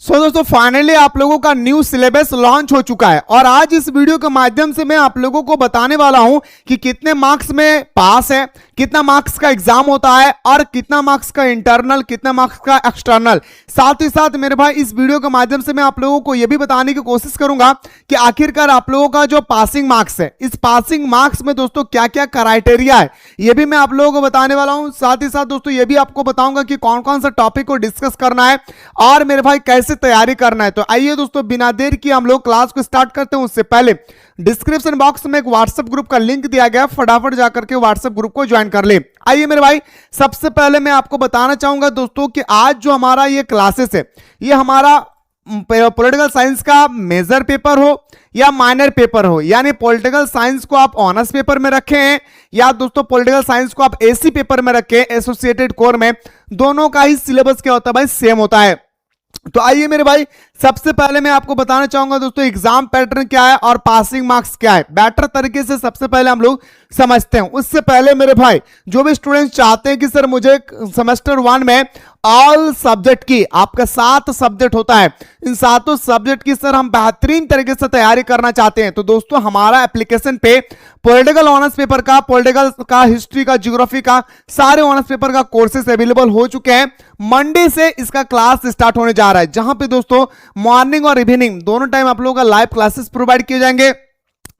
दोस्तों फाइनली आप लोगों का न्यू सिलेबस लॉन्च हो चुका है और आज इस वीडियो के माध्यम से मैं आप लोगों को बताने वाला हूं कि कितने मार्क्स में पास है, कितना मार्क्स का एग्जाम होता है और कितना मार्क्स का इंटरनल, कितना मार्क्स का एक्सटर्नल। साथ ही साथ मेरे भाई इस वीडियो के माध्यम से मैं आप लोगों को यह भी बताने की कोशिश करूंगा कि आखिरकार आप लोगों का जो पासिंग मार्क्स है, इस पासिंग मार्क्स में दोस्तों क्या क्या क्राइटेरिया है यह भी मैं आप लोगों को बताने वाला हूं। साथ ही साथ दोस्तों यह भी आपको बताऊंगा कि कौन कौन सा टॉपिक को डिस्कस करना है और मेरे भाई कैसे तैयारी करना है। तो आइए दोस्तों बिना देर किए हम लोग क्लास को स्टार्ट करते हैं। उससे पहले डिस्क्रिप्शन बॉक्स में एक व्हाट्सएप ग्रुप का लिंक दिया गया है, फटाफट जाकर के व्हाट्सएप ग्रुप को ज्वाइन कर ले। आइए मेरे भाई सबसे पहले मैं आपको बताना चाहूंगा दोस्तों कि आज जो हमारा ये क्लासेस है ये हमारा पॉलिटिकल साइंस का मेजर पेपर हो या माइनर पेपर हो, यानी पॉलिटिकल साइंस को आप ऑनर्स पेपर में रखें या दोस्तों पॉलिटिकल साइंस को आप एसी पेपर में रखें, एसोसिएटेड कोर में, दोनों का ही सिलेबस क्या होता है भाई, सेम होता है। तो आइए मेरे भाई सबसे पहले मैं आपको बताना चाहूंगा दोस्तों एग्जाम पैटर्न क्या है और पासिंग मार्क्स क्या है, बेटर तरीके से सबसे पहले हम लोग समझते हैं। उससे पहले मेरे भाई जो भी स्टूडेंट्स चाहते हैं कि सर मुझे सेमेस्टर 1 में ऑल सब्जेक्ट की, आपका 7 सब्जेक्ट होता है, इन 7 सब्जेक्ट की सर हम बेहतरीन तरीके से तैयारी करना चाहते हैं, तो दोस्तों हमारा एप्लीकेशन पे पॉलिटिकल ऑनर्स पेपर का, पॉलिटिकल का, हिस्ट्री का, ज्योग्राफी का, सारे ऑनर्स पेपर का कोर्सेस अवेलेबल हो चुके हैं। मंडे से इसका क्लास स्टार्ट होने जा रहा है, जहां पे दोस्तों मॉर्निंग और इवनिंग दोनों टाइम आप लोगों का लाइव क्लासेस प्रोवाइड किए जाएंगे।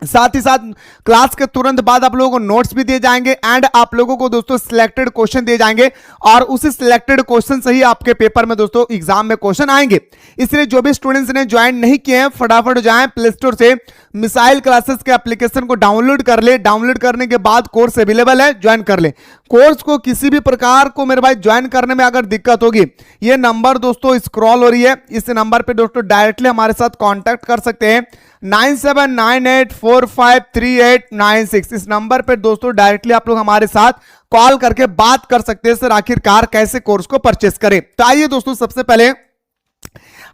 साथ ही साथ क्लास के तुरंत बाद आप लोगों को नोट्स भी दिए जाएंगे एंड आप लोगों को दोस्तों सिलेक्टेड क्वेश्चन दिए जाएंगे और उसी सिलेक्टेड क्वेश्चन से ही आपके पेपर में दोस्तों एग्जाम में क्वेश्चन आएंगे। इसलिए जो भी स्टूडेंट्स ने ज्वाइन नहीं किए हैं फटाफट जाएं प्ले स्टोर से मिसाइल क्लासेस के एप्लीकेशन को डाउनलोड कर ले। डाउनलोड करने के बाद कोर्स अवेलेबल है, ज्वाइन कर ले। कोर्स को किसी भी प्रकार को मेरे भाई ज्वाइन करने में अगर दिक्कत होगी, ये नंबर दोस्तों स्क्रॉल हो रही है, इस नंबर पे दोस्तों डायरेक्टली हमारे साथ कांटेक्ट कर सकते हैं 9798453896। इस नंबर पे दोस्तों डायरेक्टली आप लोग हमारे साथ कॉल करके बात कर सकते हैं सर आखिरकार कैसे कोर्स को परचेस करें। तो आइए दोस्तों सबसे पहले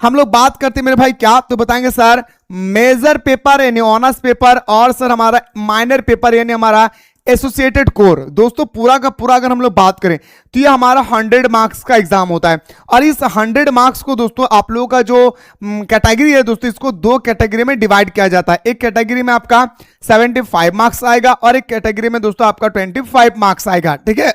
हम लोग बात करते हैं मेरे भाई क्या, तो बताएंगे सर मेजर पेपर यानी ऑनर्स पेपर और सर हमारा माइनर पेपर यानी हमारा एसोसिएटेड कोर। दोस्तों पूरा का पूरा अगर हम लोग बात करें तो ये हमारा 100 मार्क्स का एग्जाम होता है और इस 100 मार्क्स को दोस्तों आप लोगों का जो कैटेगरी है दोस्तों, इसको 2 कैटेगरी में डिवाइड किया जाता है। एक कैटेगरी में आपका 75 मार्क्स आएगा और एक कैटेगरी में दोस्तों आपका 25 मार्क्स आएगा, ठीक है।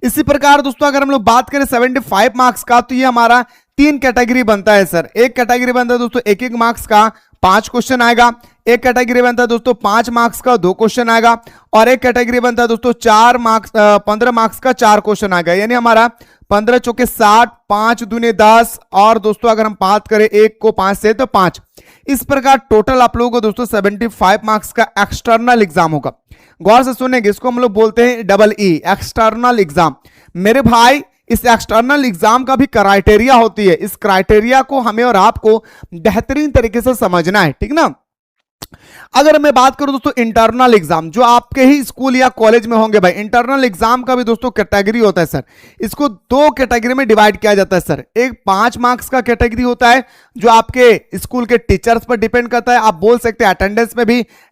इसी प्रकार दोस्तों अगर हम लोग बात करें 75 मार्क्स का तो ये हमारा 3 कैटेगरी बनता है सर। एक कैटेगरी बनता है दोस्तों 1-1 मार्क्स का 5 क्वेश्चन आएगा, एक कैटेगरी बनता है दोस्तों 5 मार्क्स का 2 क्वेश्चन आएगा और एक कैटेगरी बनता है दोस्तों 15 मार्क्स का 4 क्वेश्चन आएगा, यानी हमारा 15 चौके 60, 5 दूने 10 और दोस्तों अगर हम बात करें 1 को 5 से तो 5। इस प्रकार टोटल आप लोगों को दोस्तों 75 मार्क्स का एक्सटर्नल एग्जाम होगा। गौर से सुनेंगे, इसको हम लोग बोलते हैं EE एक्सटर्नल एग्जाम। मेरे भाई इस एक्सटर्नल एग्जाम का भी क्राइटेरिया होती है, इस क्राइटेरिया को हमें और आपको बेहतरीन तरीके से समझना है, ठीक ना। अगर मैं बात करूं दोस्तों इंटरनल एग्जाम जो आपके ही स्कूल या कॉलेज में होंगे भाई, इंटरनल एग्जाम का भी दोस्तों कैटेगरी होता है सर। इसको 2 कैटेगरी में डिवाइड किया जाता है सर। एक 5 मार्क्स का कैटेगरी होता है जो आपके स्कूल के टीचर्स पर डिपेंड करता है, आप बोल सकते हैं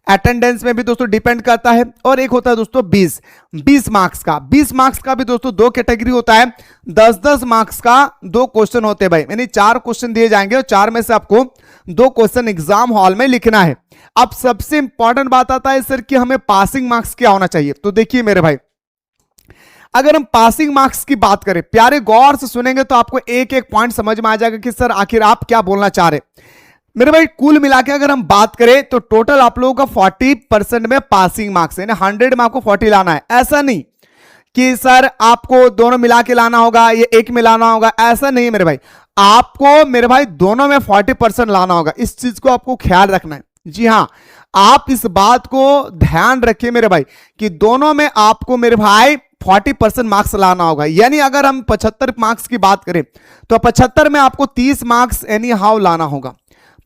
अटेंडेंस में भी दोस्तों डिपेंड करता है। और एक होता है दोस्तों 20 मार्क्स का। 20 मार्क्स का भी दोस्तों 2 कैटेगरी होता है। 10-10 मार्क्स का 2 क्वेश्चन होते हैं भाई, यानी 4 क्वेश्चन दिए जाएंगे और 4 में से आपको 2 क्वेश्चन एग्जाम हॉल में लिखना है। अब सबसे इंपॉर्टेंट बात आता है सर कि हमें पासिंग मार्क्स क्या होना चाहिए। तो देखिए मेरे भाई अगर हम पासिंग मार्क्स की बात करें, प्यारे गौर से सुनेंगे तो आपको एक एक पॉइंट समझ में आ जाएगा कि सर आखिर आप क्या बोलना चाह रहे। मेरे भाई कुल मिला के अगर हम बात करें तो टोटल आप लोगों का 40% में पासिंग मार्क्स यानी 100 में आपको 40 लाना है। ऐसा नहीं कि सर आपको दोनों मिला के लाना होगा, ये एक में लाना होगा, ऐसा नहीं मेरे भाई। आपको मेरे भाई दोनों में 40% लाना होगा, इस चीज को आपको ख्याल रखना है। जी हां, आप इस बात को ध्यान रखिए मेरे भाई कि दोनों में आपको मेरे भाई 40% मार्क्स लाना होगा। यानी अगर हम 75 मार्क्स की बात करें तो 75 में आपको 30 मार्क्स एनी हाउ लाना होगा।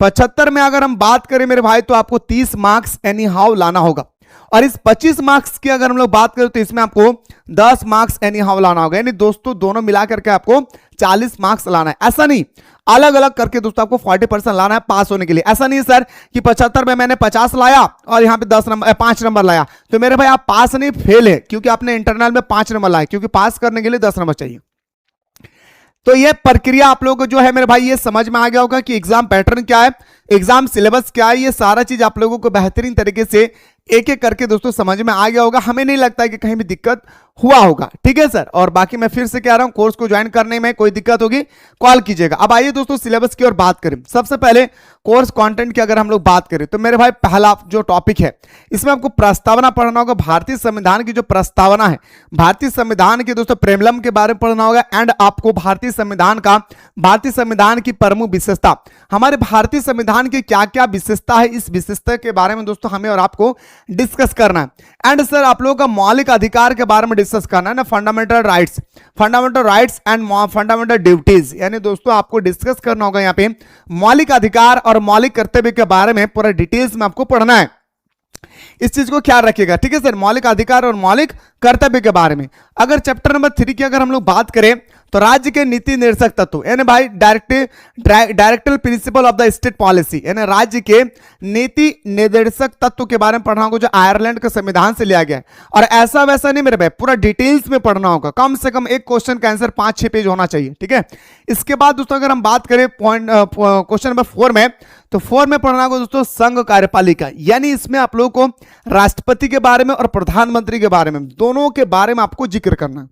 75 में अगर हम बात करें मेरे भाई तो आपको 30 मार्क्स एनी हाउ लाना होगा। और इस 25 मार्क्स की अगर हम लोग बात करें तो इसमें आपको 10 मार्क्स एनी हाउ लाना होगा, यानी दोस्तों दोनों मिला करके आपको 40 मार्क्स लाना है। ऐसा नहीं अलग अलग करके दोस्तों आपको 40% लाना है पास होने के लिए। ऐसा नहीं सर कि 75 में मैंने 50 लाया और यहां पे 5 नंबर लाया तो मेरे भाई आप पास नहीं, फेल है, क्योंकि आपने इंटरनल में 5 नंबर लाए, क्योंकि पास करने के लिए 10 नंबर चाहिए। तो ये प्रक्रिया आप लोगों को जो है मेरे भाई ये समझ में आ गया होगा कि एग्जाम पैटर्न क्या है, एग्जाम सिलेबस क्या है, ये सारा चीज आप लोगों को बेहतरीन तरीके से एक एक करके दोस्तों समझ में आ गया होगा। हमें नहीं लगता है कि कहीं भी दिक्कत हुआ होगा, ठीक है सर। और बाकी मैं फिर से कह रहा हूं, कोर्स को ज्वाइन करने में कोई दिक्कत होगी कॉल कीजिएगा। अब आइए दोस्तों सिलेबस की ओर बात करें। सबसे पहले कोर्स कंटेंट की अगर हम लोग बात करें तो मेरे भाई पहला जो टॉपिक है इसमें आपको प्रस्तावना पढ़ना होगा। भारतीय संविधान की जो प्रस्तावना है, भारतीय संविधान के दोस्तों प्रेमलम के बारे में पढ़ना होगा। एंड आपको भारतीय संविधान की प्रमुख विशेषता, हमारे भारतीय संविधान की क्या क्या विशेषता है, इस विशेषता के बारे में दोस्तों हमें और आपको डिस्कस करना है। एंड सर आप लोगों का मौलिक अधिकार के बारे में डिस्कस करना है ना, fundamental rights and fundamental duties, यानी दोस्तों आपको डिस्कस करना होगा यहाँ पे मौलिक अधिकार और मौलिक कर्तव्य के बारे में पूरा डिटेल्स में आपको पढ़ना है। इस चीज को ख्याल रखिएगा, ठीक है सर। मौलिक अधिकार और मौलिक कर्तव्य के बारे में अगर चैप्टर नंबर 3 की अगर हम लोग बात करें तो राज्य के नीति निर्देशक तत्व, यानी भाई director principle of the state policy, यानी राज्य के नीति निर्देशक तत्व के बारे में पढ़ना होगा जो आयरलैंड के संविधान से लिया गया है। और ऐसा वैसा नहीं मेरे भाई, पूरा डिटेल्स में पढ़ना होगा, कम से कम एक क्वेश्चन का आंसर 5-6 पेज होना चाहिए, ठीक है। इसके बाद दोस्तों अगर हम बात करें क्वेश्चन नंबर 4 में, तो 4 में पढ़ना होगा दोस्तों संघ कार्यपालिका, यानी इसमें आप लोगों को राष्ट्रपति के बारे में और प्रधानमंत्री के बारे में, दोनों के बारे में आपको जिक्र करना है।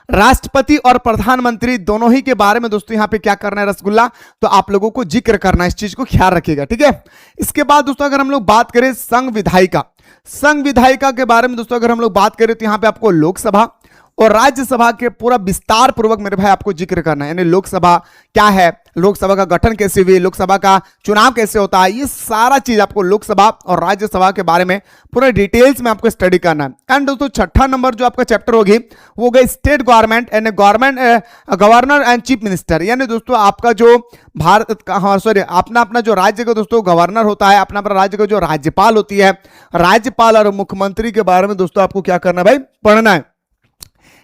राष्ट्रपति और प्रधानमंत्री दोनों ही के बारे में दोस्तों यहां पे क्या करना है रसगुल्ला, तो आप लोगों को जिक्र करना है, इस चीज को ख्याल रखिएगा, ठीक है। इसके बाद दोस्तों अगर हम लोग बात करें संघ विधायिका के बारे में दोस्तों अगर हम लोग बात करें तो यहां पे आपको लोकसभा और राज्यसभा के पूरा विस्तार पूर्वक मेरे भाई आपको जिक्र करना है। यानी लोकसभा क्या है, लोकसभा का गठन कैसे हुई, लोकसभा का चुनाव कैसे होता है, ये सारा चीज आपको लोकसभा और राज्यसभा के बारे में पूरा डिटेल्स में आपको स्टडी करना है। एंड दोस्तों छठा नंबर जो आपका चैप्टर होगी वो होगा state government and governor and chief minister, यानी दोस्तों आपका जो भारत का अपना जो राज्य का दोस्तों गवर्नर होता है, अपना राज्य का जो राज्यपाल होती है, राज्यपाल और मुख्यमंत्री के बारे में दोस्तों आपको क्या करना है भाई, पढ़ना है।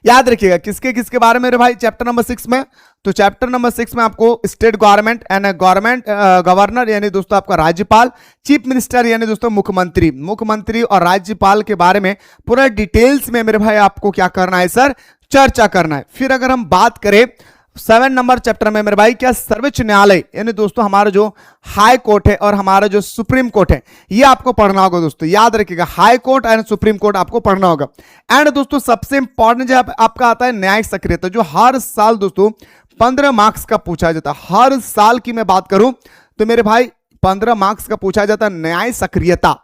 याद रखिएगा किसके किसके बारे में मेरे भाई, चैप्टर नंबर 6 में, तो चैप्टर नंबर 6 में आपको स्टेट गवर्नमेंट एंड गवर्नर यानी दोस्तों आपका राज्यपाल, चीफ मिनिस्टर यानी दोस्तों मुख्यमंत्री और राज्यपाल के बारे में पूरा डिटेल्स में मेरे भाई आपको क्या करना है सर, चर्चा करना है। फिर अगर हम बात करें 7 नंबर चैप्टर में मेरे भाई क्या, सर्वोच्च न्यायालय यानी दोस्तों हमारा जो हाई कोर्ट है और हमारा जो सुप्रीम कोर्ट है, ये आपको पढ़ना होगा दोस्तों, याद रखिएगा high court and supreme court आपको पढ़ना होगा। एंड दोस्तों सबसे इंपॉर्टेंट जो आपका आता है न्यायिक सक्रियता, जो हर साल दोस्तों 15 मार्क्स का पूछा जाता है। हर साल की मैं बात करूं तो मेरे भाई 15 मार्क्स का पूछा जाता है न्याय सक्रियता,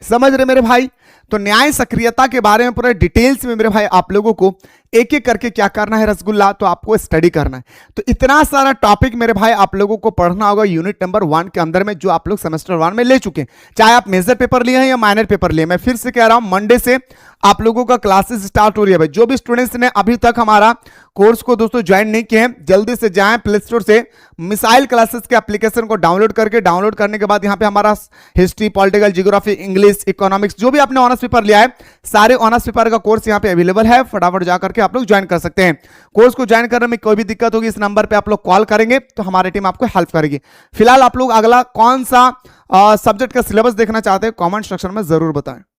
समझ रहे मेरे भाई। तो न्याय सक्रियता के बारे में पूरा डिटेल्स में मेरे भाई आप लोगों को एक एक करके क्या करना है रसगुल्ला, तो आपको स्टडी करना है। तो इतना सारा टॉपिक मेरे भाई आप लोगों को पढ़ना होगा यूनिट नंबर 1 के अंदर में, जो आप लोग सेमेस्टर 1 में ले चुके हैं, चाहे आप मेजर पेपर लिए हैं या माइनर पेपर लिए। मैं फिर से कह रहा हूं मंडे से आप लोगों का क्लासेस स्टार्ट हो रही है भाई। जो भी स्टूडेंट्स ने अभी तक हमारा कोर्स को दोस्तों ज्वाइन नहीं किए हैं, जल्दी से जाएं प्ले स्टोर से मिसाइल क्लासेस के एप्लीकेशन को डाउनलोड करने के बाद यहाँ पे हमारा history, political, geography, English, economics, जो भी आपने ऑनर्स पेपर लिया है सारे ऑनर्स पेपर का कोर्स यहाँ पे अवेलेबल है। फटाफट जाकर के आप लोग ज्वाइन कर सकते हैं। कोर्स को ज्वाइन करने में कोई भी दिक्कत होगी इस नंबर पे आप लोग कॉल करेंगे तो हमारी टीम आपको हेल्प करेगी। फिलहाल आप लोग अगला कौन सा सब्जेक्ट का सिलेबस देखना चाहते हैं कमेंट सेक्शन में जरूर बताएं।